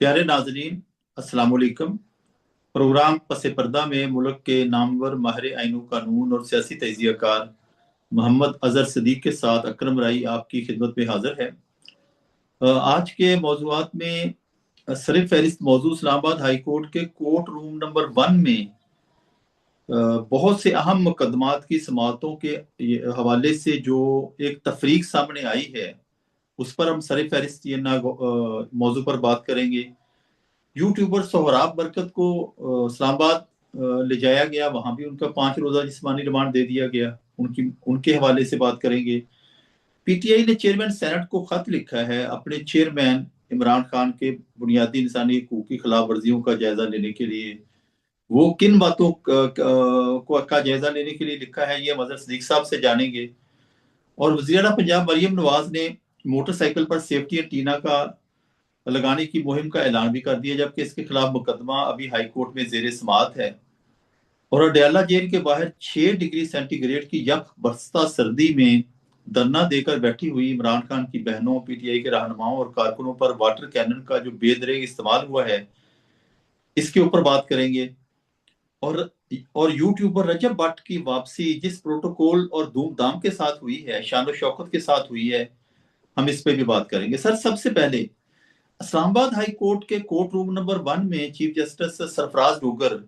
प्यारे नाजरीन, अस्सलाम वालेकुम। प्रोग्राम पसे पर्दा में मुल्क के नामवर माहिर आईन कानून और सियासी तजियाकार मोहम्मद अजहर सदीक के साथ अकरम राई आपकी खिदमत में हाजिर है। आज के मौजूआत में सर फहरिस्त मौजू इस्लामाबाद हाई कोर्ट के कोर्ट रूम नंबर 1 में बहुत से अहम मुकदमात की समाअतों के हवाले से जो एक तफरीक सामने आई है, उस पर हम सर फहरिस्त ये मौजू पर बात करेंगे। यूट्यूबर सोहराब बरकत को इस्लामाबाद ले जाया गया, वहां भी उनका 5 रोजा जिस्मानी रिमांड दे दिया गया। उनकी उनके हवाले से बात करेंगे। पीटीआई ने चेयरमैन सेनेट को खत लिखा है अपने चेयरमैन इमरान खान के बुनियादी इंसानी हकूक की खिलाफ वर्जियों का जायजा लेने के लिए। वो किन बातों का जायजा लेने के लिए लिखा है, ये हम अजहर सदीक साहब से जानेंगे। और वज़ीर पंजाब मरियम नवाज ने मोटरसाइकिल पर सेफ्टी एंटीना का लगाने की मुहिम का ऐलान भी कर दिया, जबकि इसके खिलाफ मुकदमा अभी हाई कोर्ट में जेर समाअत है। और अडयाला जेल के बाहर 6 डिग्री सेंटीग्रेड की यक बरसता सर्दी में धरना देकर बैठी हुई इमरान खान की बहनों, पीटीआई के रहनुमाओं और कारकुनों पर वाटर कैनन का जो बेदरेग इस्तेमाल हुआ है, इसके ऊपर बात करेंगे। और और यूट्यूबर रजब भट्ट की वापसी जिस प्रोटोकॉल और धूमधाम के साथ हुई है, शान शौकत के साथ हुई है, हम इस पे भी बात करेंगे। सर, सबसे पहले इस्लामाबाद हाई कोर्ट के कोर्ट रूम नंबर 1 में चीफ जस्टिस सरफराज डोगर,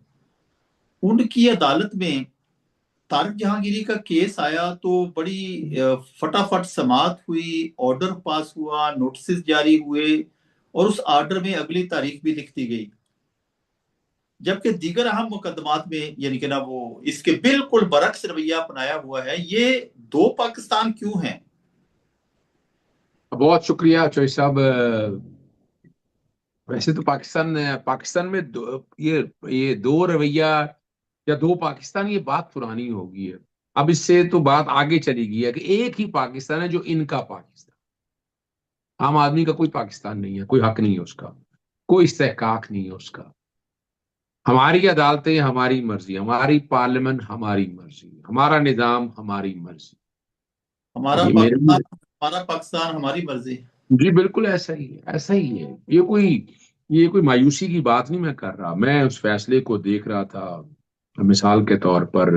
उनकी अदालत में तारिक जहांगीरी का केस आया तो बड़ी फटाफट समाअत हुई, ऑर्डर पास हुआ, नोटिस जारी हुए और उस ऑर्डर में अगली तारीख भी लिख दी गई। जबकि दीगर अहम मुकदमात में यानी कि ना वो इसके बिल्कुल बरक्स रवैया अपनाया हुआ है। ये दो पाकिस्तान क्यों हैं? बहुत शुक्रिया चौधरी साहब। वैसे तो पाकिस्तान में ये दो रवैया या दो पाकिस्तान, ये बात पुरानी हो गई है। अब इससे तो बात आगे चली गई है कि एक ही पाकिस्तान है, जो इनका पाकिस्तान। आम आदमी का कोई पाकिस्तान नहीं है, कोई हक नहीं है उसका, कोई इस्तेहकाक नहीं है उसका। हमारी अदालतें हमारी मर्जी, हमारी पार्लियामेंट हमारी मर्जी, हमारा निजाम हमारी मर्जी। हमारा अब ये मेरे पाकिस्तान, लिए, हमारा पाकिस्तान हमारी मर्जी। जी बिल्कुल ऐसा ही है, ऐसा ही है। ये कोई मायूसी की बात नहीं मैं कर रहा। मैं उस फैसले को देख रहा था। मिसाल के तौर पर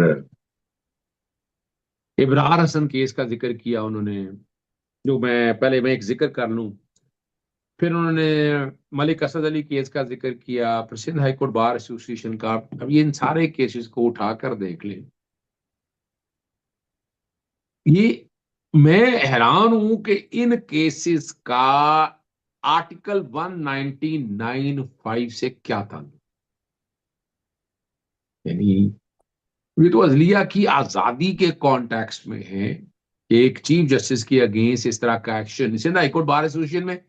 इबरार हसन केस का जिक्र किया उन्होंने, जो मैं एक जिक्र कर लूं। फिर उन्होंने मलिक असद अली केस का जिक्र किया, फिर Sindh high court bar association का। अब ये इन सारे केसेस को उठाकर देख लें, ये मैं हैरान हूं कि इन केसेस का आर्टिकल 199(5) से क्या था। यानी ये तो अदलिया की आजादी के कॉन्टेक्स्ट में है। एक चीफ जस्टिस के अगेंस्ट इस तरह का action Sindh high court bar association में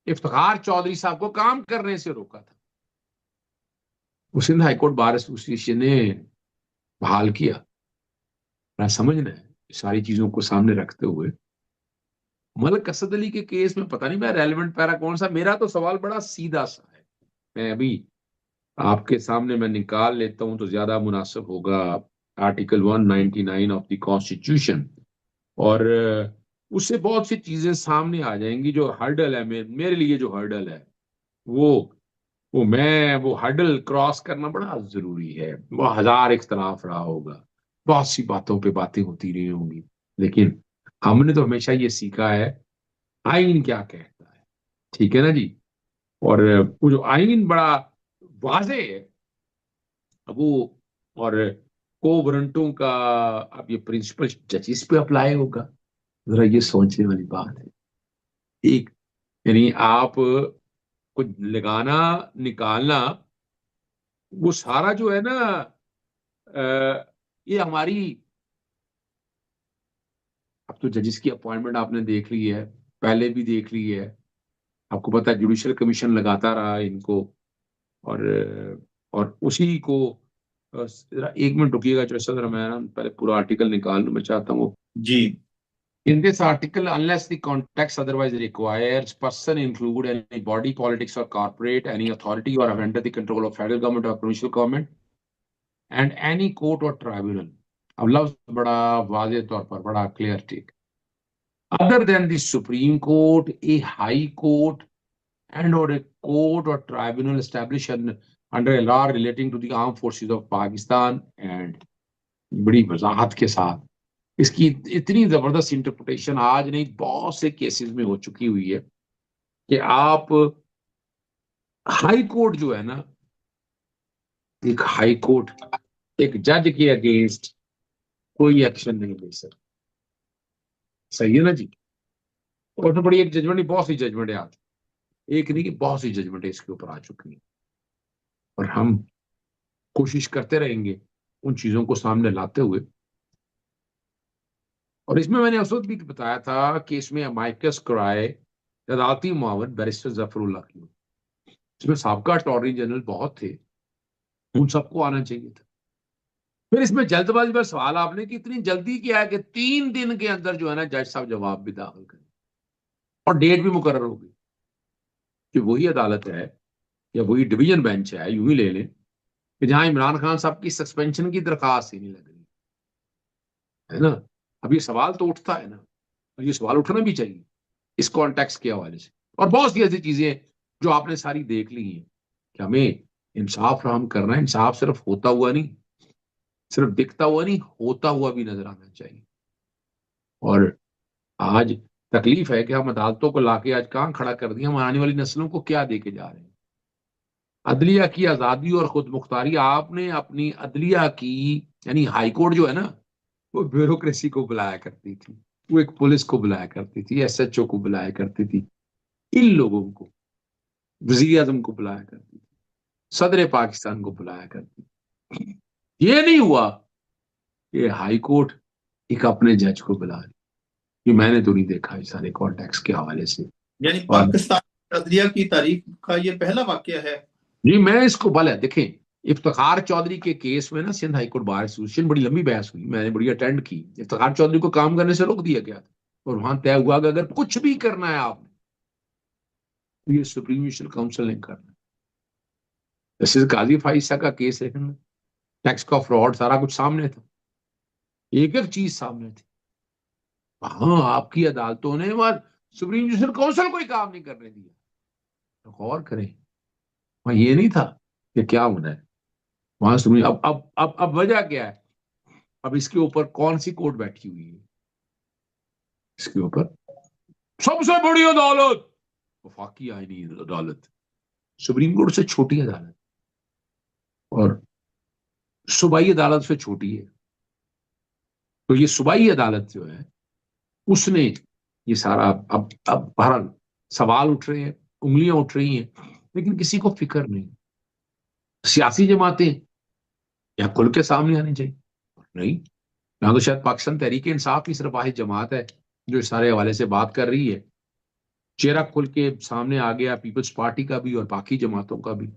इफ्तिखार चौधरी साहब को काम करने से रोका था। वो सिंध हाईकोर्ट बार एसोसिएशन ने बहाल किया। मैं समझना है इस सारी चीजों को सामने रखते हुए, मलिक असद अली के केस में पता नहीं मैं रेलेवेंट पैरा कौन सा। मेरा तो सवाल बड़ा सीधा सा है, मैं अभी आपके सामने मैं निकाल लेता हूं तो ज्यादा मुनासिब होगा। आर्टिकल 199 ऑफ द कॉन्स्टिट्यूशन, और उससे बहुत सी चीजें सामने आ जाएंगी। जो हर्डल है मेरे लिए, जो हर्डल है वो वो हर्डल क्रॉस करना बड़ा जरूरी है। वो हजार इख्तलाफ रहा होगा, बहुत सी बातों पे बातें होती रही होंगी, लेकिन हमने तो हमेशा ये सीखा है आईन क्या कहता है। ठीक है ना जी। और वो जो आईन बड़ा वाजे है, अब वो, और को वारंटों का अब ये प्रिंसिपल जजिस पे अप्लाई होगा। जरा ये सोचने वाली बात है। एक, यानी आप कुछ लगाना निकालना, वो सारा जो है ना, ये हमारी, अब तो जजिस की अपॉइंटमेंट आपने देख ली है, पहले भी देख ली है। आपको पता है जुडिशल कमीशन लगाता रहा इनको, और उसी को जरा एक मिनट रुकिएगा जैसा, जरा मैं ना पहले पूरा आर्टिकल निकाल लूं, मैं चाहता हूँ। जी। In this article, unless the context otherwise requires, person include any body, politics or corporate, any authority or under the control of federal government or provincial government, and any court or tribunal. अब लफ्ज बड़ा वाजे तौर पर बड़ा clear, ठीक। Other than the Supreme Court, a High Court and or a court or tribunal established under a law relating to the armed forces of Pakistan and बड़ी वजाहत के साथ इसकी इतनी जबरदस्त इंटरप्रिटेशन आज नहीं बहुत से केसेस में हो चुकी हुई है कि आप हाई कोर्ट जो है ना, एक हाई कोर्ट एक जज के अगेंस्ट कोई एक्शन नहीं ले सकता। सही है ना जी। और तो बड़ी एक जजमेंट, बहुत सी जजमेंट है आज, एक नहीं कि बहुत सी जजमेंट इसके ऊपर आ चुकी है, और हम कोशिश करते रहेंगे उन चीजों को सामने लाते हुए। और इसमें मैंने उस वक्त भी बताया था कि इसमें अमाइकस क्राई अदालती मुआवन बैरिस्टर जफरुल्लाह की, इसमें साबका अटॉर्नी जनरल बहुत थे, उन सबको आना चाहिए था। फिर इसमें जल्दबाजी में सवाल आपने कि इतनी जल्दी क्या है कि 3 दिन के अंदर जो है ना जज साहब जवाब भी दाखिल करें और डेट भी मुकर्रर हो गई कि वही अदालत है या वही डिवीजन बेंच है, यूं ही ले लें कि जहां इमरान खान साहब की सस्पेंशन की दरखास्त ही नहीं लग रही है ना। अब ये सवाल तो उठता है ना, और ये सवाल उठना भी चाहिए इस कॉन्टेक्स्ट के हवाले से। और बहुत सी ऐसी चीजें जो आपने सारी देख ली हैं कि हमें इंसाफ फराहम करना है। इंसाफ सिर्फ होता हुआ नहीं, सिर्फ दिखता हुआ नहीं, होता हुआ भी नजर आना चाहिए। और आज तकलीफ है कि हम अदालतों को लाके आज कहां खड़ा कर दिया, हम आने वाली नस्लों को क्या दे के जा रहे हैं। अदलिया की आजादी और खुद मुख्तारी, आपने अपनी अदलिया की, यानी हाई कोर्ट जो है ना, वो ब्यूरोक्रेसी को बुलाया करती थी, वो एक पुलिस को बुलाया करती थी, एसएचओ को बुलाया करती थी, इन लोगों को वजीर आजम को बुलाया करती थी, सदर पाकिस्तान को बुलाया करती थी। ये नहीं हुआ कि हाई कोर्ट एक अपने जज को बुला रही, कि मैंने तो नहीं देखा इस सारे कॉन्टेक्स्ट के हवाले से। यानी और पाकिस्तान अदलिया की तारीख का ये पहला वाकया है। जी मैं इसको भले देखें, इफ्तिखार चौधरी के केस में ना सिंध हाईकोर्ट बार एसोसिएशन, बड़ी लंबी बहस हुई, मैंने बड़ी अटेंड की। इफ्तिखार चौधरी को काम करने से रोक दिया गया था और वहां तय हुआ कि अगर कुछ भी करना है आपने तो ये सुप्रीम जुडिशल काउंसिल ने करना है। जैसे काजी फाइसा का केस है, टैक्स का फ्रॉड, सारा कुछ सामने था, एक एक चीज सामने थी। हाँ, आपकी अदालतों ने वहां सुप्रीम जुडिशल काउंसिल को ही काम नहीं करने दिया। तो गौर करें, वहां ये नहीं था कि क्या होना है, वहां सुप्रीम, अब वजह क्या है, अब इसके ऊपर कौन सी कोर्ट बैठी हुई है, इसके ऊपर सबसे बड़ी अदालत, वफाकी आईनी अदालत, सुप्रीम कोर्ट से छोटी अदालत, और सूबाई अदालत से छोटी है। तो ये सूबाई अदालत जो है उसने ये सारा, अब बहरहाल सवाल उठ रहे हैं, उंगलियां उठ रही हैं, लेकिन किसी को फिक्र नहीं। सियासी जमातें या खुल के सामने आनी चाहिए, नहीं, यहाँ तो शायद पाकिस्तान तहरीक इंसाफ की सिर्फ वाहिद जमात है जो इस सारे हवाले से बात कर रही है। चेहरा खुल के सामने आ गया पीपल्स पार्टी का भी और बाकी जमातों का भी,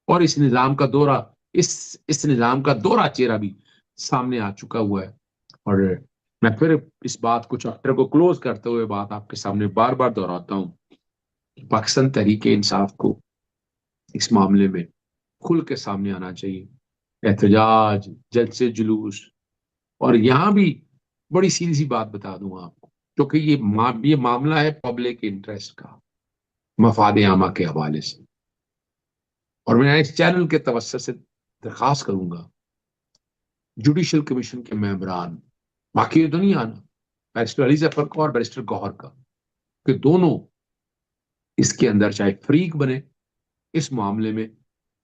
और इस निजाम का दौरा, इस निजाम का दोहरा चेहरा भी सामने आ चुका हुआ है। और मैं फिर इस बात को, चैप्टर को क्लोज करते हुए बात आपके सामने बार बार दोहराता हूँ, पाकिस्तान तहरीक इंसाफ को इस मामले में खुल के सामने आना चाहिए। एहतजाज, जज से जुलूस, और यहां भी बड़ी सीधी सी बात बता दूं आपको, क्योंकि ये मामला है पब्लिक इंटरेस्ट का, मफाद आमा के हवाले से। और मैं इस चैनल के तवज्जो से दरखास्त करूंगा जुडिशल कमीशन के मेंबरान, बाकी तो नहीं आना, बैरिस्टर अली जफर का और बैरिस्टर गौहर का, कि दोनों इसके अंदर चाहे फ्रीक बने इस मामले में।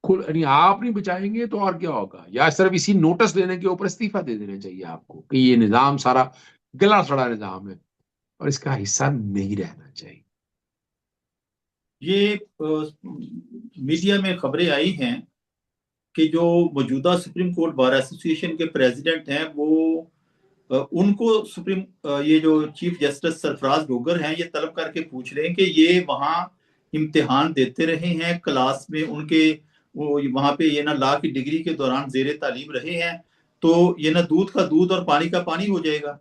खुल यानी आप नहीं बचाएंगे तो और क्या होगा, या सिर्फ इसी नोटिस लेने के ऊपर इस्तीफा दे देना चाहिए आपको कि ये निजाम सारा गला सड़ा निजाम है और इसका हिस्सा नहीं रहना चाहिए। ये मीडिया में खबरें आई हैं कि जो मौजूदा सुप्रीम कोर्ट बार एसोसिएशन के प्रेसिडेंट हैं वो उनको सुप्रीम ये जो चीफ जस्टिस सरफराज डोगर हैं ये तलब करके पूछ रहे हैं कि ये वहाँ इम्तिहान देते रहे हैं क्लास में उनके, वो वहाँ पे ये ना लॉ की डिग्री के दौरान जेरे तालीम रहे हैं, तो ये ना दूध का दूध और पानी का पानी हो जाएगा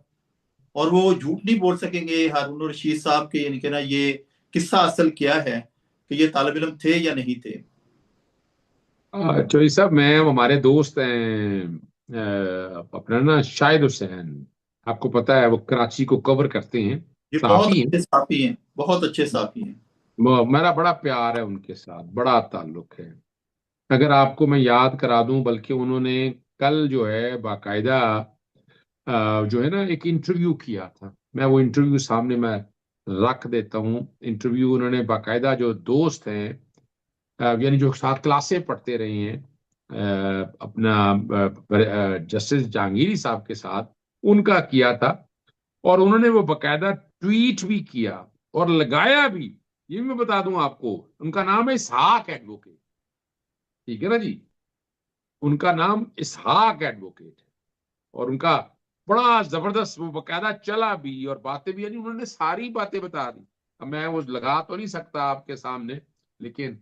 और वो झूठ नहीं बोल सकेंगे हारून रशीद साहब के, यानी कि ना ये किस्सा असल क्या है कि ये तालिब इल्म थे या नहीं थे। चौधरी साहब, मैं, हमारे दोस्त हैं अपना ना शाहिद हुसैन, आपको पता है वो कराची को कवर करते हैं, ये बहुत सहाफी हैं। अच्छे साफी हैं, बहुत अच्छे साफी हैं। मेरा बड़ा प्यार है उनके साथ, बड़ा ताल्लुक है। अगर आपको मैं याद करा दूं, बल्कि उन्होंने कल जो है बाकायदा जो है ना एक इंटरव्यू किया था। मैं वो इंटरव्यू सामने मैं रख देता हूँ। इंटरव्यू उन्होंने बाकायदा जो दोस्त हैं, यानी जो साथ क्लासें पढ़ते रहे हैं, अपना जस्टिस जहांगीरी साहब के साथ, उनका किया था। और उन्होंने वो बाकायदा ट्वीट भी किया और लगाया भी। ये भी मैं बता दूं आपको, उनका नाम है इसहाक एडवोकेट। ठीक है ना जी, उनका नाम इसहाक एडवोकेट है। और उनका बड़ा जबरदस्त वो बकायदा चला भी और बातें भी, यानी उन्होंने सारी बातें बता दी। अब मैं वो लगा तो नहीं सकता आपके सामने, लेकिन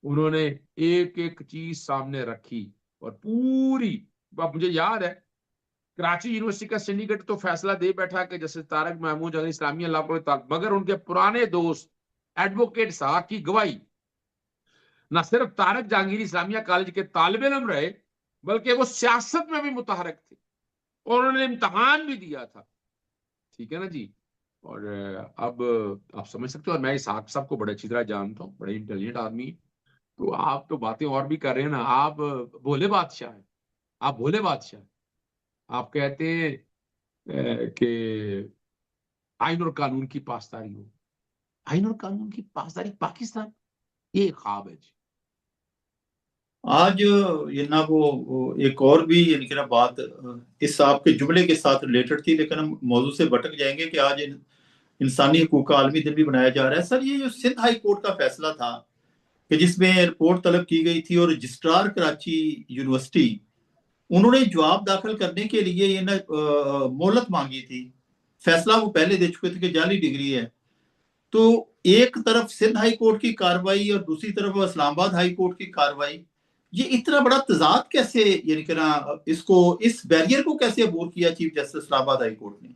उन्होंने एक एक चीज सामने रखी और पूरी। अब मुझे याद है, कराची यूनिवर्सिटी का सिंडिकेट तो फैसला दे बैठा कि जैसे तारक महमूद अली इस्लामिया ला को मगर उनके पुराने दोस्त एडवोकेट साहब की गवाही, न सिर्फ तारक जहांगीर इस्लामिया कॉलेज के तालिब इल्म रहे, बल्कि वो सियासत में भी मुतहरक थे और उन्होंने इम्तहान भी दिया था। ठीक है ना जी। और अब आप समझ सकते हो, और मैं इस आप सबको बड़े अच्छी तरह जानता हूँ, बड़े इंटेलिजेंट आदमी हैं। तो आप तो बातें और भी कर रहे हैं ना, आप भोले बादशाह हैं। आप भोले बादशाह हैं। आप कहते हैं कि आइन और कानून की पासदारी हो। आइन और कानून की पासदारी पाकिस्तान, ये ख्वाब है जी। आज ये ना वो एक और भी यानी कि ना बात इस आपके जुमले के साथ रिलेटेड थी, लेकिन हम मौजू से भटक जाएंगे कि आज इंसानी हकूक का आलमी दिन भी मनाया जा रहा है। सर, ये जो सिंध हाई कोर्ट का फैसला था कि जिसमें रिपोर्ट तलब की गई थी और रजिस्ट्रार कराची यूनिवर्सिटी, उन्होंने जवाब दाखिल करने के लिए ये ना मोहलत मांगी थी। फैसला वो पहले दे चुके थे कि जाली डिग्री है। तो एक तरफ सिंध हाई कोर्ट की कार्रवाई और दूसरी तरफ इस्लामाबाद हाई कोर्ट की कार्रवाई, ये इतना बड़ा तजाद कैसे, यानी कि ना इसको, इस बैरियर को कैसे अबूर किया chief justice Islamabad high court ने?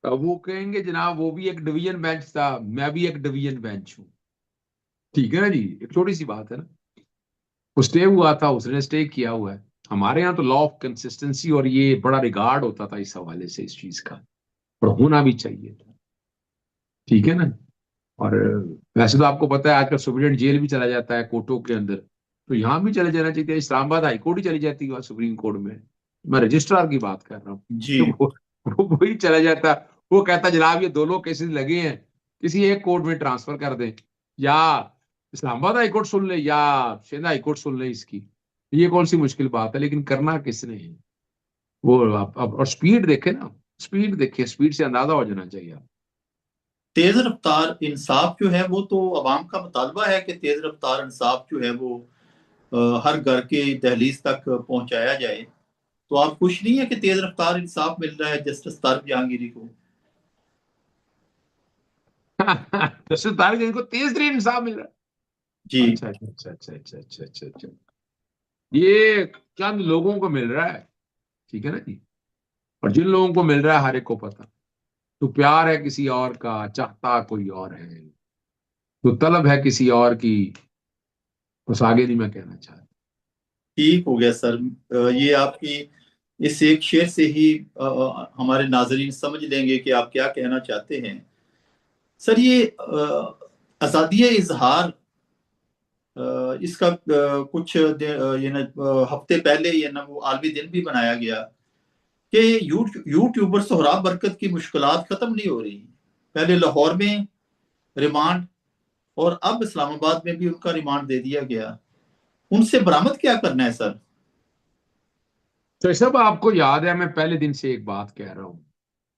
अब वो कहेंगे जनाब वो भी एक डिवीजन बेंच था, मैं भी एक डिवीजन बेंच हूँ। ठीक है ना जी, एक छोटी सी बात है ना। वो स्टे हुआ था, उसने स्टे किया हुआ है। हमारे यहाँ तो लॉ ऑफ कंसिस्टेंसी और ये बड़ा रिगार्ड होता था इस हवाले से, इस चीज का, और होना भी चाहिए था। ठीक है ना। और वैसे तो आपको पता है आजकल सुप्रीम जेल भी चला जाता है कोर्टों के अंदर, तो यहाँ भी चले जाना चाहिए। इस्लामाबाद हाई कोर्ट ही चली जाती है सुप्रीम कोर्ट में। मैं रजिस्ट्रार की बात कर रहा हूँ। जी। वो वही चला जाता। वो कहता जनाब ये दोनों केसेस लगे हैं, किसी एक कोर्ट में ट्रांसफर कर दें, या इस्लामाबाद हाई कोर्ट सुन ले या सिंध हाई कोर्ट सुन ले इसकी। ये कौन सी मुश्किल बात है, लेकिन करना किसने है। वो अब और स्पीड देखे ना, स्पीड देखिए, स्पीड से अंदाजा हो जाना चाहिए। तेज रफ्तार इंसाफ जो है वो तो अवाम का मुतालबा है कि तेज रफ्तार इंसाफ जो है वो हर घर के दहलीज तक पहुंचाया जाए। तो आप खुश नहीं है कि तेज रफ्तार इंसाफ मिल रहा है जस्टिस तारिक जहांगीरी को? जस्टिस तारिक इनको तेज तरीन इंसाफ मिल रहा है। जी। अच्छा अच्छा अच्छा अच्छा अच्छा अच्छा अच्छा अच्छा। ये चंद लोगों को मिल रहा है। ठीक है ना जी। और जिन लोगों को मिल रहा है हर एक को पता। तो प्यार है किसी और का, चाहता कोई और है, तो तलब है किसी और की, बस आगे नहीं मैं कहना चाहता। ठीक हो गया सर। ये आपकी इस एक शेर से ही हमारे नाजरीन समझ लेंगे कि आप क्या कहना चाहते हैं। सर, ये आज़ादी इजहार, इसका ये ना हफ्ते पहले ये ना वो आलमी दिन भी बनाया गया कि यूट्यूबर सोहराब बरकत की मुश्किलात खत्म नहीं हो रही। पहले लाहौर में रिमांड, और अब इस्लामाबाद में भी उनका रिमांड दे दिया गया। उनसे बरामद क्या करना है सर? तो ये सब आपको याद है, मैं पहले दिन से एक बात कह रहा हूं,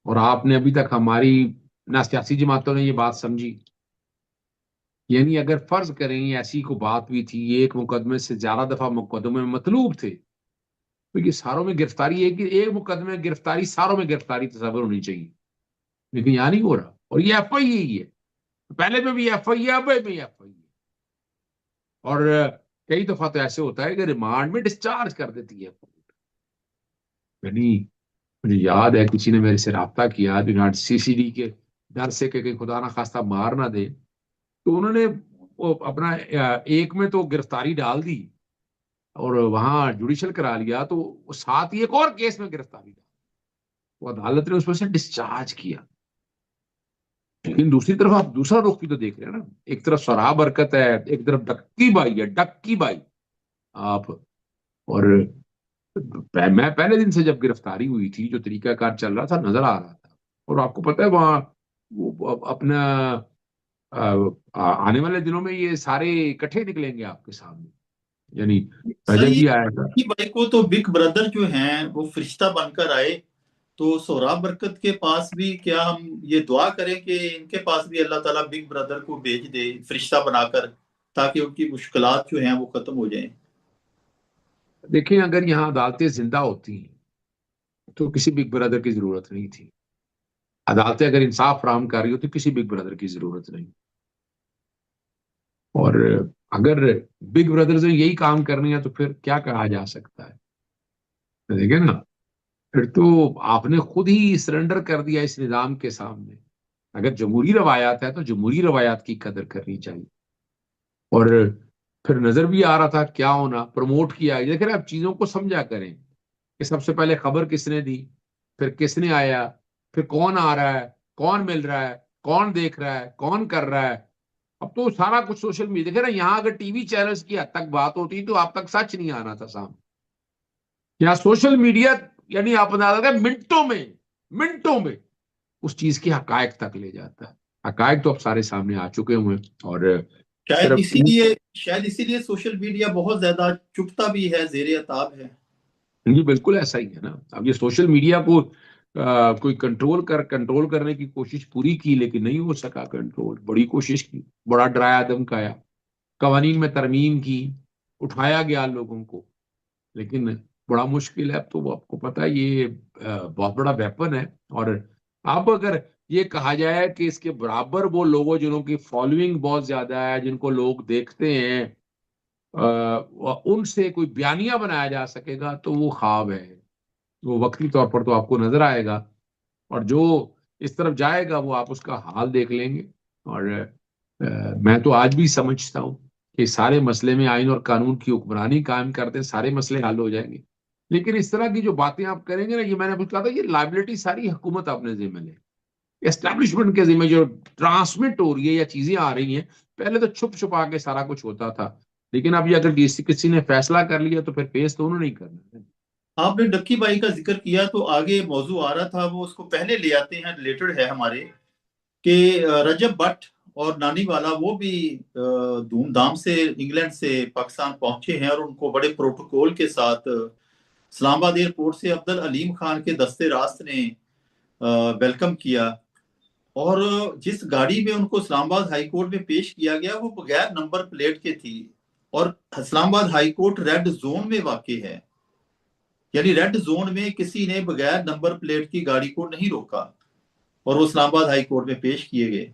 और आपने अभी तक हमारी ना सियासी जमातों ने ये बात समझी। यानी अगर फर्ज करें ऐसी को बात हुई थी, एक मुकदमे से ज्यादा दफा मुकदमे में मतलूब थे, तो ये सारों में गिरफ्तारी, एक मुकदमे में गिरफ्तारी, सारों में गिरफ्तारी तस्वर होनी चाहिए। लेकिन यहाँ नहीं हो रहा, और ये एफ आई ही है। पहले में भी एफ आई है, अब भी एफ आई है। और कई दफा तो ऐसे होता है कि रिमांड में डिस्चार्ज कर देती है कोर्ट। यानी मुझे याद है किसी ने मेरे से रब्ता किया यूनाइटेड सीसीडी के डर से कि कहीं खुदा ना खास्ता मार ना दे, तो उन्होंने वो अपना एक में तो गिरफ्तारी डाल दी और वहां जुडिशल करा लिया, तो साथ ही एक और केस में गिरफ्तारी डाली, वो अदालत ने उसमें से डिस्चार्ज किया। लेकिन दूसरी तरफ आप दूसरा रुख भी तो देख रहे हैं ना, एक तरफ सराह बरकत है, एक तरफ डक्की बाई है, डक्की बाई आप। और मैं पहले दिन से जब गिरफ्तारी हुई थी, जो तरीकाकार चल रहा था नजर आ रहा था। और आपको पता है वहां अपना आने वाले दिनों में ये सारे इकट्ठे निकलेंगे आपके सामने, यानी रजब सही भी आएगा। है। भाई को तो बिग ब्रदर जो हैं वो फरिश्ता बनकर आए, तो सोहराब बरकत के पास भी क्या हम ये दुआ करें कि इनके पास भी अल्लाह ताला बिग ब्रदर को भेज दे फरिश्ता बनाकर, ताकि उनकी मुश्किलात जो हैं वो खत्म हो जाएं। देखिए, अगर यहाँ अदालतें जिंदा होती हैं तो किसी बिग ब्रदर की जरूरत नहीं थी। अदालतें अगर इंसाफ फराहम कर रही हो तो किसी बिग ब्रदर की जरूरत नहीं। और अगर बिग ब्रदर ने यही काम करनी है तो फिर क्या कहा जा सकता है? देखिए ना, फिर तो आपने खुद ही सरेंडर कर दिया इस निजाम के सामने। अगर जमहूरी रवायात है तो जमहूरी रवायात की कदर करनी चाहिए। और फिर नजर भी आ रहा था क्या होना, प्रमोट किया। देखिए आप चीजों को समझा करें कि सबसे पहले खबर किसने दी, फिर किसने आया, फिर कौन आ रहा है, कौन मिल रहा है, कौन देख रहा है, कौन कर रहा है। अब तो सारा कुछ सोशल मीडिया। देखिए ना, यहाँ अगर टीवी चैनल्स की हद तक बात होती तो आप तक सच नहीं आना था सामने। यहाँ सोशल मीडिया, यानी आप बता सकते हैं मिनटों में उस चीज की हकायक तक ले जाता है। हकायक तो अब सारे सामने आ चुके हुए हैं। और शायद सिर्फ इसीलिए शायद इसीलिए सोशल मीडिया बहुत ज्यादा चुपता भी है, जेर अताब है। ये बिल्कुल ऐसा ही है ना। अब ये सोशल मीडिया को कोई कंट्रोल करने की कोशिश पूरी की, लेकिन नहीं हो सका कंट्रोल। बड़ी कोशिश की, बड़ा डराया धमकाया, कवानीन में तरमीम की, उठाया गया लोगों को, लेकिन बड़ा मुश्किल है। अब तो वो आपको पता है ये बहुत बड़ा वेपन है। और अब अगर ये कहा जाए कि इसके बराबर वो लोगों जिनकी फॉलोइंग बहुत ज्यादा है, जिनको लोग देखते हैं, उनसे कोई बयानिया बनाया जा सकेगा तो वो ख्वाब है। वो वक्ती तौर पर तो आपको नजर आएगा, और जो इस तरफ जाएगा वो आप उसका हाल देख लेंगे। और मैं तो आज भी समझता हूँ कि सारे मसले में आइन और कानून की हुक्मरानी कायम करते सारे मसले हल हो जाएंगे। लेकिन इस तरह की जो बातें आप करेंगे ना, ये मैंने अभी कहा था, ये लाइबिलिटी सारी हुकूमत अपने जिम्मे ले, एस्टेब्लिशमेंट के जिम्मे जो ट्रांसमिट हो रही है या चीजें आ रही हैं। पहले तो छुप छुपा के सारा कुछ होता था, लेकिन अब ये अगर किसी ने फैसला कर लिया तो फिर फेस तो उन्होंने नहीं करना है। आपने डक्की बाई का जिक्र किया तो आगे मौजू आ रहा था, वो उसको पहले ले आते हैं, रिलेटेड है हमारे, कि रजब भट्ट और नानी वाला वो भी धूमधाम से इंग्लैंड से पाकिस्तान पहुंचे हैं, और उनको बड़े प्रोटोकॉल के साथ इस्लामाबाद एयरपोर्ट से अब्दुल अलीम खान के दस्ते रास्त ने वेलकम किया। और जिस गाड़ी में उनको इस्लामाबाद हाई कोर्ट में पेश किया गया वो बगैर नंबर प्लेट के थी, और Islamabad high court red zone में वाकई है, यानी रेड जोन में किसी ने बगैर नंबर प्लेट की गाड़ी को नहीं रोका, और वो इस्लामाबाद हाई कोर्ट में पेश किए गए।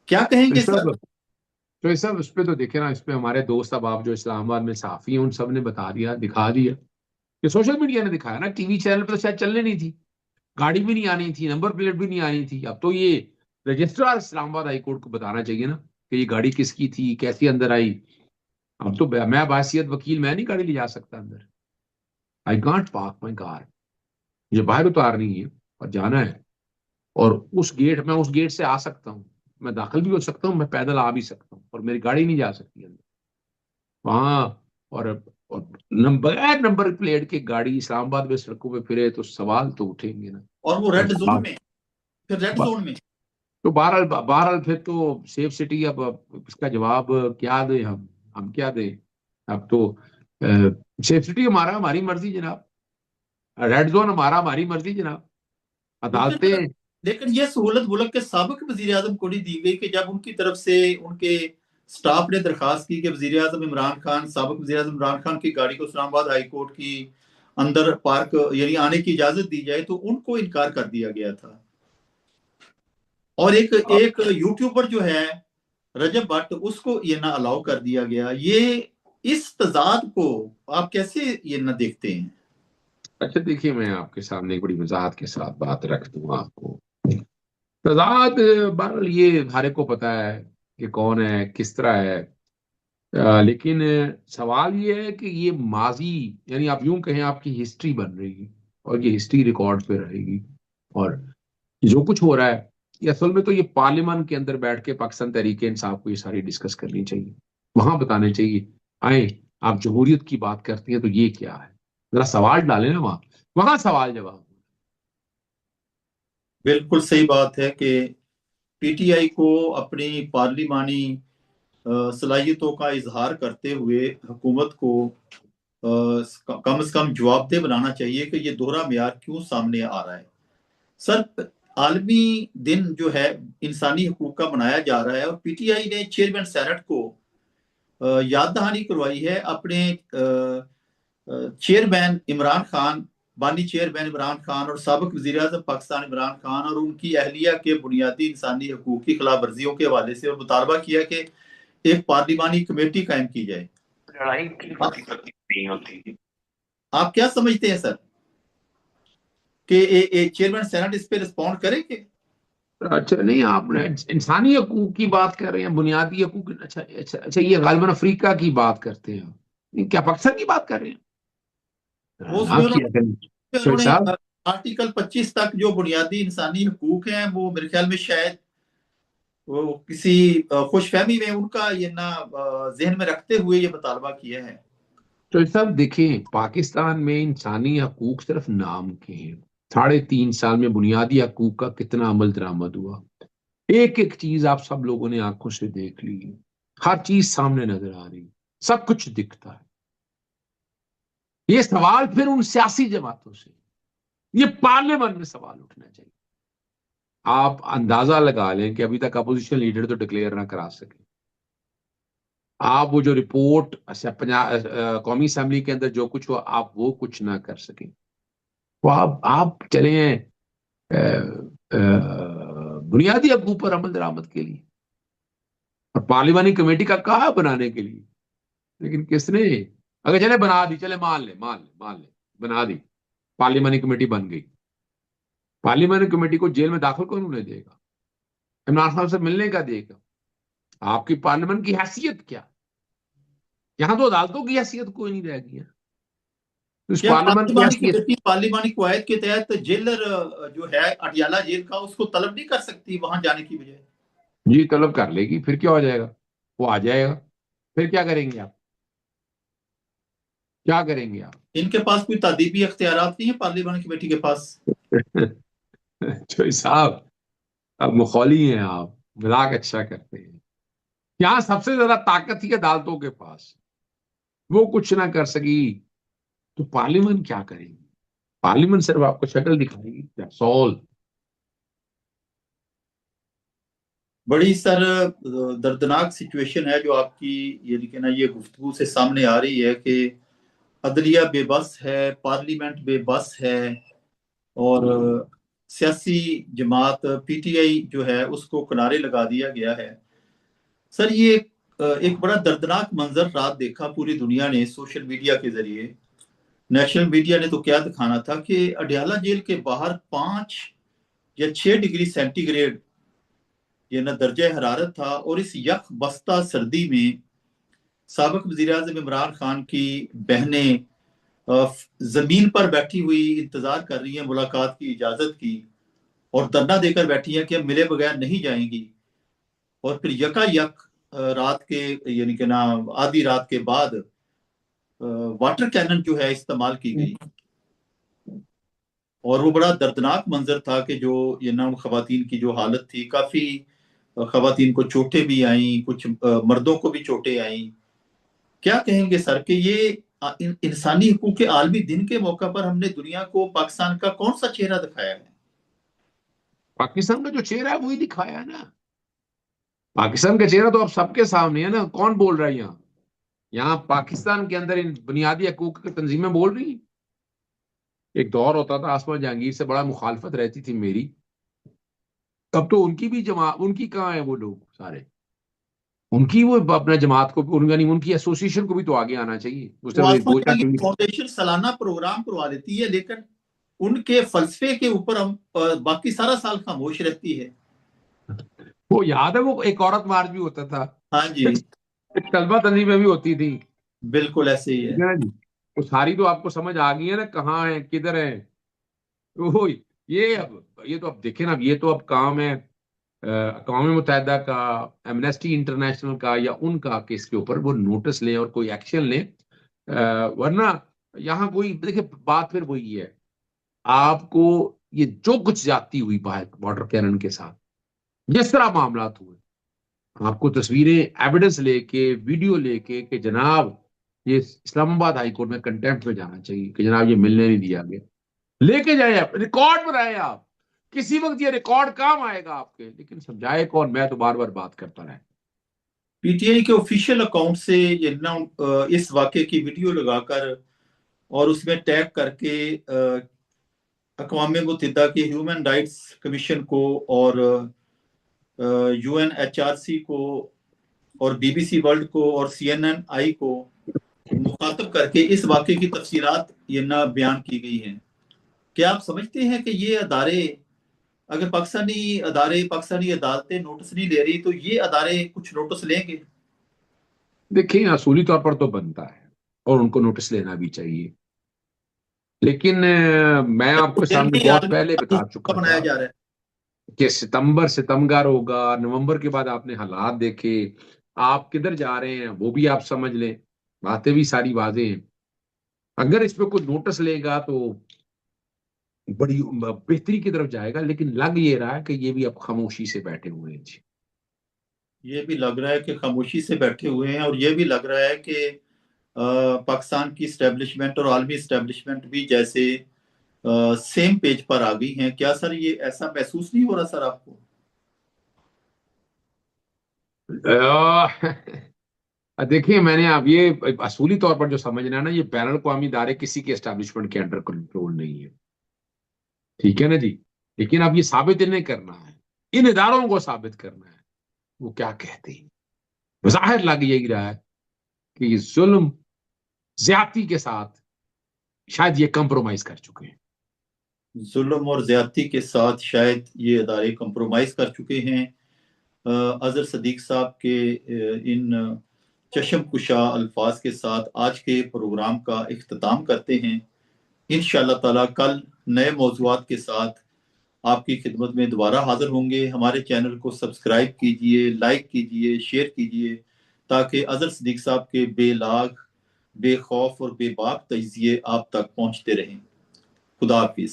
क्या तो कहेंगे इस सर? सब तो इस सब उस पे तो देखे ना, इस पे हमारे दोस्त अब आप जो इस्लामाबाद में साफी हैं उन सब ने बता दिया, दिखा दिया। ये सोशल मीडिया ने दिखाया ना, टीवी चैनल पे तो शायद चलने नहीं थी, गाड़ी भी नहीं आनी थी, नंबर प्लेट भी नहीं आनी थी। अब तो ये रजिस्ट्रार इस्लामाबाद हाई कोर्ट को बताना चाहिए ना कि ये गाड़ी किसकी थी, कैसी अंदर आई। अब तो मैं बासियत वकील, मैं नहीं गाड़ी ले जा सकता अंदर। I can't park my car. मुझे बाहर उतारनी है और जाना है, और उस गेट से आ सकता हूँ, मैं दाखिल भी हो सकता हूँ, मैं पैदल आ भी सकता हूँ, और मेरी गाड़ी नहीं जा सकती अंदर वहां। और बगैर नंबर प्लेट की गाड़ी इस्लामाबाद में सड़कों पे फिरे तो सवाल तो उठेंगे ना। और वो और रेड जोन में, फिर रेड ब- जोन में। तो बहरहाल बहरहाल फिर तो सेफ सिटी। अब इसका जवाब क्या दें हम क्या दें? अब तो सेफ सिटी हमारा, हमारी मर्जी जनाब। रेड जोन हमारा, हमारी मर्जी जनाब। लेकिन अदालतें। लेकिन ये सहूलत मुल्क के साबिक वजीर आजम को नहीं दी गई, कि जब उनकी तरफ से उनके स्टाफ ने दरखास्त की कि वजीर आजम इमरान खान, साबिक वजीर आजम इमरान खान की गाड़ी को इस्लामाबाद हाई कोर्ट की अंदर पार्क यानी आने की इजाजत दी जाए, तो उनको इनकार कर दिया गया था। और एक एक यूट्यूबर जो है रजब भट्ट, उसको ये ना अलाउ कर दिया गया। ये इस तजाद को आप कैसे ये ना देखते हैं? अच्छा देखिए, मैं आपके सामने एक बड़ी वजाहत के साथ बात रख दूंगा आपको। तजाद, बहरहाल ये हर एक को पता है कि कौन है, किस तरह है। लेकिन सवाल ये है कि ये माजी, यानी आप यूं कहें आपकी हिस्ट्री बन रही है, और ये हिस्ट्री रिकॉर्ड पे रहेगी। और जो कुछ हो रहा है ये असल में तो ये पार्लियामेंट के अंदर बैठ के पाकिस्तान तहरीक इंसाफ को ये सारी डिस्कस करनी चाहिए, वहां बताने चाहिए। आए, आप जमहूरियत की बात करती हैं तो ये क्या है, जरा सवाल डालें ना, वहां वहां सवाल जवाब। बिल्कुल सही बात है कि पीटीआई को अपनी पार्लिमानी सलाहियतों का इजहार करते हुए हुकूमत को कम से कम जवाबदेह बनाना चाहिए कि ये दोहरा मेयार क्यों सामने आ रहा है। सर, आलमी दिन जो है इंसानी हकूक का मनाया जा रहा है और पीटीआई ने चेयरमैन सेनेट को याद दहानी करवाई है अपने चेयरमैन इमरान खान, बानी चेयरमैन इमरान खान और साबिक वजीर आजम पाकिस्तान इमरान खान और उनकी अहलिया के बुनियादी इंसानी हकूक की खिलाफ वर्जियों के हवाले से और मुतालबा किया कि एक पार्लिमानी कमेटी कायम की जाए। लड़ाई की होती नहीं होती। आप क्या समझते हैं सर कि चेयरमैन सेनेट इस पे रिस्पॉन्ड करेंगे? अच्छा नहीं, आप इंसानी हकूक की बात कर रहे हैं, बुनियादी हकूक, अच्छा अच्छा अच्छा, ये गालिबन अफ्रीका की बात करते हैं, नहीं, क्या पाकिस्तान की बात कर रहे हैं? उसमें आपकी शोएब उन्होंने साहब, आर्टिकल 25 तक जो बुनियादी इंसानी हकूक हैं वो मेरे ख्याल में शायद वो किसी खुशफहमी में उनका ये ना जहन में रखते हुए ये मुतालबा किया है। शोएब साहब देखें, पाकिस्तान में इंसानी हकूक सिर्फ नाम के हैं। 3.5 साल में बुनियादी हकूक का कितना अमल दरामद हुआ, एक एक चीज आप सब लोगों ने आंखों से देख ली है, हर चीज सामने नजर आ रही, सब कुछ दिखता है। ये सवाल फिर उन सियासी जमातों से, ये पार्लियामेंट में सवाल उठना चाहिए। आप अंदाजा लगा लें कि अभी तक अपोजिशन लीडर तो डिक्लेयर ना करा सके। आप वो जो रिपोर्ट कौमी असेंबली के अंदर जो कुछ हुआ, आप वो कुछ ना कर सके, तो आप चले हैं बुनियादी हकूक पर अमल दरामद के लिए और पार्लिमानी कमेटी का कहा बनाने के लिए। लेकिन किसने, अगर चले बना दी, चले मान ले बना दी, पार्लियामानी कमेटी बन गई, पार्लियामानी कमेटी को जेल में दाखिल कौन होने देगा? इमरान खान से मिलने का देगा? आपकी पार्लियामेंट की हैसियत क्या? यहां तो अदालतों की हैसियत कोई नहीं रह गई है, तो इस क्या पार्लियामेंट की पार्लिमानी हैसियत। कमेटी पार्लिमानी कवायद के तहत जेलर जो है अटियाला जेल का उसको तलब नहीं कर सकती वहां जाने की बजाय? जी तलब कर लेगी, फिर क्या हो जाएगा, वो आ जाएगा, फिर क्या करेंगे आप, क्या करेंगे आप? इनके पास कोई तादीबी अख्तियारात नहीं है पार्लिमानी कमेटी के पास? तो साहब, अब मखौली हैं आप, मजाक अच्छा करते हैं। यहाँ सबसे ज्यादा ताकत थी अदालतों के पास, वो कुछ ना कर सकी, तो पार्लियामेंट क्या करेगी? पार्लियामेंट सिर्फ आपको शक्ल दिखाएगी, दैट्स ऑल। बड़ी सर दर्दनाक सिचुएशन है जो आपकी यानी कि ना ये गुफ्तगू से सामने आ रही है कि अदलिया बेबस है, पार्लियामेंट बेबस है और सियासी जमात पीटीआई जो है उसको किनारे लगा दिया गया है। सर, ये एक बड़ा दर्दनाक मंजर रात देखा पूरी दुनिया ने सोशल मीडिया के जरिए। नेशनल मीडिया ने तो क्या दिखाना था कि अडयाला जेल के बाहर 5 या 6 डिग्री सेंटीग्रेड ये ना दर्जा हरारत था और इस यख बस्ता सर्दी में साबिक वजीर आजम इमरान खान की बहनें जमीन पर बैठी हुई इंतजार कर रही हैं मुलाकात की इजाजत की और धरना देकर बैठी हैं कि हम मिले बगैर नहीं जाएंगी। और फिर यकायक रात के यानी कि ना आधी रात के बाद वाटर कैनन जो है इस्तेमाल की गई और वो बड़ा दर्दनाक मंजर था कि जो ये ना खवातीन की जो हालत थी, काफी खवातीन को चोटें भी आई, कुछ मर्दों को भी चोटें आई। क्या कहेंगे सर कि ये इंसानी हकूक के आलमी दिन के मौका पर हमने दुनिया को पाकिस्तान का कौन सा चेहरा दिखाया है? पाकिस्तान का जो चेहरा है वही दिखाया है ना, पाकिस्तान का चेहरा तो अब सबके सामने है ना, कौन बोल रहा है यहाँ? यहाँ पाकिस्तान के अंदर इन बुनियादी हकूक की तंजीमें बोल रही हैं। एक दौर होता था, आसमा जहांगीर से बड़ा मुखालफत रहती थी मेरी, अब तो उनकी भी जमात, उनकी कहाँ है वो लोग सारे, उनकी वो अपना जमात को, यानी उनकी एसोसिएशन को भी तो आगे आना चाहिए, उस वो तरह आसमा दो चार जहांगीर टीवी। फाउंडेशन सालाना प्रोग्राम करवा देती है लेकिन उनके फलसफे के ऊपर हम बाकी सारा साल खामोश रहती है। वो याद है, वो एक औरत मार्च भी होता था, हाँ जी, एक तलबा तंजीमें भी होती थी, बिल्कुल ऐसे ही ठीक है। है ना जी? वो सारी तो आपको समझ आ गई है ना, कहाँ है किधर है। तो ये अब, ये तो अब देखे ना, ये तो अब काम है अक़वाम मुत्तहिदा का, एमनेस्टी इंटरनेशनल का या उनका कि इसके ऊपर वो नोटिस लें और कोई एक्शन लें। वरना यहाँ कोई देखिए, बात फिर वही है, आपको ये जो कुछ जाती हुई बॉर्डर कैनन के साथ जिस तरह मामला हुए, आपको तस्वीरें एविडेंस लेके, वीडियो लेके कि जनाब ये इस्लामाबाद हाई कोर्ट में कंटेम्प्ट में जाना चाहिए कि जनाब ये मिलने नहीं दिया गया, लेके जाए आप, रिकॉर्ड बनाए आप। किसी वक्त ये रिकॉर्ड काम आएगा आपके, लेकिन समझाए कौन? मैं तो बार बार बात करता रहा। पीटीआई के ऑफिशियल अकाउंट से ये ना इस वाक़े की वीडियो लगाकर और उसमें टैग करके अक़वाम मुत्तहिदा की ह्यूमन राइट्स कमीशन को और यूएनएचआरसी को और बीबीसी वर्ल्ड को और सीएनएन आई को मुखातब करके इस वाक़े की तफसीलात ये ना बयान की गई हैं। क्या आप समझते हैं कि ये अदारे, अगर पाकिस्तानी अदालतें नोटिस नहीं ले रही तो ये अदारे कुछ नोटिस लेंगे? देखिए, असूली तौर पर तो बनता है और उनको नोटिस लेना भी चाहिए, लेकिन मैं आपके फिर सामने भी बहुत आलमी पहले बता कानून चुका बनाया था जा रहा है। कि सितंबर होगा, नवंबर के बाद आपने हालात देखे, आप किधर जा रहे हैं वो भी आप समझ लें, बातें भी सारी वाज़ेह हैं। अगर इस पे कोई नोटिस लेगा तो बड़ी बेहतरी की तरफ जाएगा, लेकिन लग ये रहा है कि ये भी अब खामोशी से बैठे हुए हैं जी। ये भी लग रहा है कि खामोशी से बैठे हुए हैं, और ये भी लग रहा है कि पाकिस्तान की स्टैब्लिशमेंट और आलमी स्टैब्लिशमेंट भी जैसे सेम पेज पर आ गई हैं। क्या सर ये ऐसा महसूस नहीं हो रहा सर आपको? देखिए, मैंने अब ये असूली तौर पर जो समझना है ना, ये बैनुल अक़वामी इदारे किसी के एस्टेब्लिशमेंट के अंडर कंट्रोल नहीं है, ठीक है ना जी। लेकिन अब ये साबित इन्हें करना है, इन इदारों को साबित करना है वो क्या कहते हैं। जाहिर लग यही रहा है कि ये जुल्म ज्यादती के साथ शायद ये कंप्रोमाइज कर चुके हैं। जुल्म और ज्यादती के साथ शायद ये अदारे कंप्रोमाइज कर चुके हैं। अजहर सदीक साहब के इन चशम कुशा अल्फाज के साथ आज के प्रोग्राम का इख्तिताम करते हैं। इंशाअल्लाह ताला कल नए मौज़ूआत के साथ आपकी खिदमत में दोबारा हाजिर होंगे। हमारे चैनल को सब्सक्राइब कीजिए, लाइक कीजिए, शेयर कीजिए, ताकि अजहर सदीक साहब के बेलाग, बेखौफ और बेबाक तजिए आप तक पहुंचते रहें। खुदा हाफिज।